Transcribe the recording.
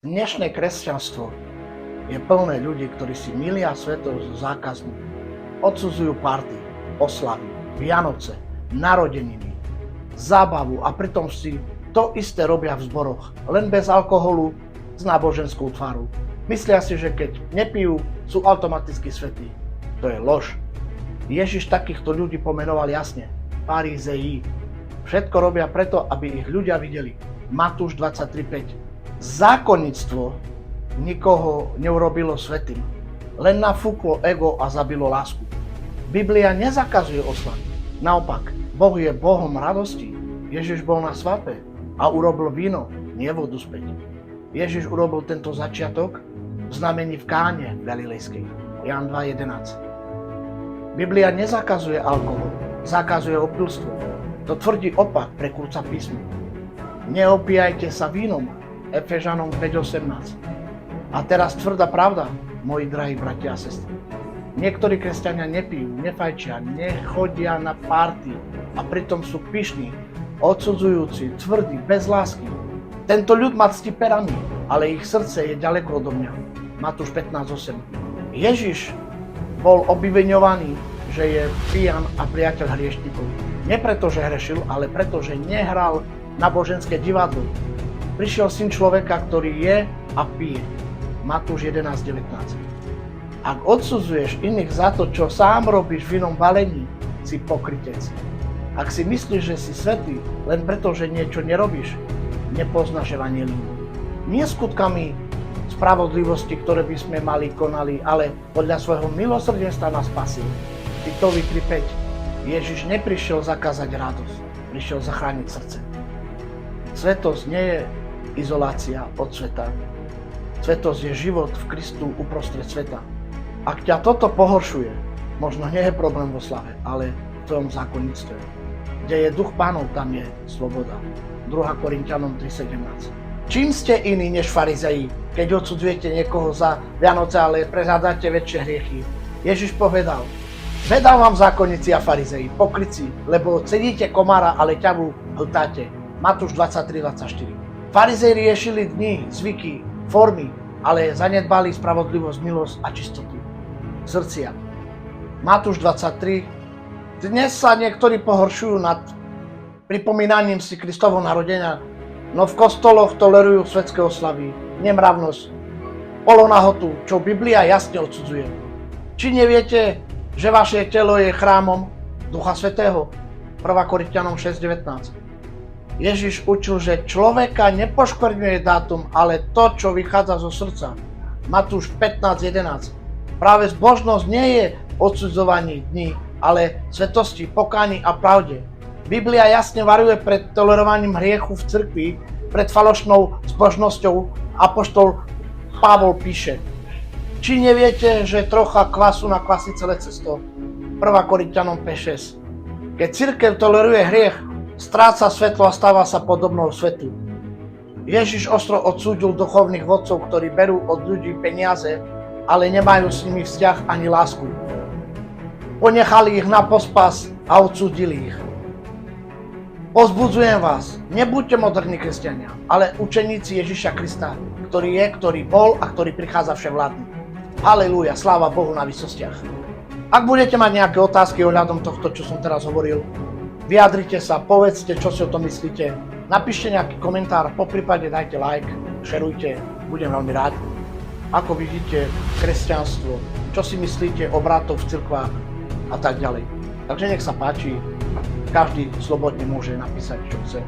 Dnešné kresťanstvo je plné ľudí, ktorí si milia svetosť zákazmi. Odsudzujú party, oslavy, Vianoce, narodeniny, zábavu a pritom si to isté robia v zboroch, len bez alkoholu, s náboženskou tvárou. Myslia si, že keď nepijú, sú automaticky svätí. To je lož. Ježiš takýchto ľudí pomenoval jasne. Farizeji. Všetko robia preto, aby ich ľudia videli. Matúš 23:5. Zákonníctvo nikoho neurobilo svätým. Len nafúklo ego a zabilo lásku. Biblia nezakazuje oslavy. Naopak, Boh je Bohom radosti. Ježiš bol na svadbe a urobil víno, nie vodu späť. Ježiš urobil tento začiatok v znamení v Káne Galilejskej. Ján 2:11. Biblia nezakazuje alkohol, zakazuje opilstvo. To tvrdí opak, prekrúca písmo. Neopíjajte sa vínom, Efežanom 5:18. A teraz tvrdá pravda, moji drahí bratia a sestry. Niektorí kresťania nepijú, nefajčia, nechodia na party a pritom sú pyšní, odsudzujúci, tvrdí, bez lásky. Tento ľud ma ctí perami, ale ich srdce je ďaleko odo mňa. Matúš 15:8. Ježiš bol obviňovaný, že je pijan a priateľ hriešnikov. Nie preto, že hrešil, ale preto, že nehral náboženské divadlo. Prišiel syn človeka, ktorý je a pije. Matúš 11:19. Ak odsudzuješ iných za to, čo sám robíš v inom balení, si pokrytec. Ak si myslíš, že si svätý len preto, že niečo nerobíš, nepoznáš evanjelium. Nie skutkami spravodlivosti, ktoré by sme konali, ale podľa svojho milosrdenstva nás spasil. Titovi 3:5. Ježiš neprišiel zakázať radosť, prišiel zachrániť srdce. Svetosť nie je izolácia od sveta. Svetosť je život v Kristu uprostred sveta. Ak ťa toto pohoršuje, možno nie je problém vo slave, ale v tvojom zákonníctve. Kde je duch Pánov, tam je sloboda. 2. Korinťanom 3:17. Čím ste iní než farizeji, keď odsudzujete niekoho za Vianoce, ale prehľadáte väčšie hriechy? Ježiš povedal: Vedám vám zákonníci a farizeji, pokrytci, lebo cedíte komára, ale ťavu hltáte. Matúš 23:24. Farizei riešili dni, zvyky, formy, ale zanedbali spravodlivosť, milosť a čistotu srdcia. Matúš 23. Dnes sa niektorí pohoršujú nad pripomínaním si Kristovho narodenia, no v kostoloch tolerujú svetské oslavy, nemravnosť, polonahotu, čo Biblia jasne odsudzuje. Či neviete, že vaše telo je chrámom Ducha Svätého? 1. Korinťanom 6:19. Ježiš učil, že človeka nepoškvrňuje dátum, ale to, čo vychádza zo srdca. Matúš 15:11. Práve zbožnosť nie je odsudzovaní dní, ale svetosti, pokáni a pravde. Biblia jasne varuje pred tolerovaním hriechu v cirkvi, pred falošnou zbožnosťou. Apoštol Pavol píše: Či neviete, že trocha kvasu nakvasí celé cesto? 1. Korinťanom 5:6. Keď cirkev toleruje hriech, stráca svetlo a stáva sa podobnou svetu. Ježiš ostro odsúdil duchovných vodcov, ktorí berú od ľudí peniaze, ale nemajú s nimi vzťah ani lásku. Ponechali ich na pospas a odsúdili ich. Povzbudzujem vás, nebuďte moderní kresťania, ale učeníci Ježiša Krista, ktorý je, ktorý bol a ktorý prichádza vševládny. Halelúja, sláva Bohu na výsostiach. Ak budete mať nejaké otázky ohľadom tohto, čo som teraz hovoril, vyjadrite sa, povedzte, čo si o tom myslíte, napíšte nejaký komentár, poprípade dajte like, šerujte, budem veľmi rád. Ako vidíte kresťanstvo, čo si myslíte o bratoch v cirkvách a tak ďalej. Takže nech sa páči, každý slobodne môže napísať, čo chce.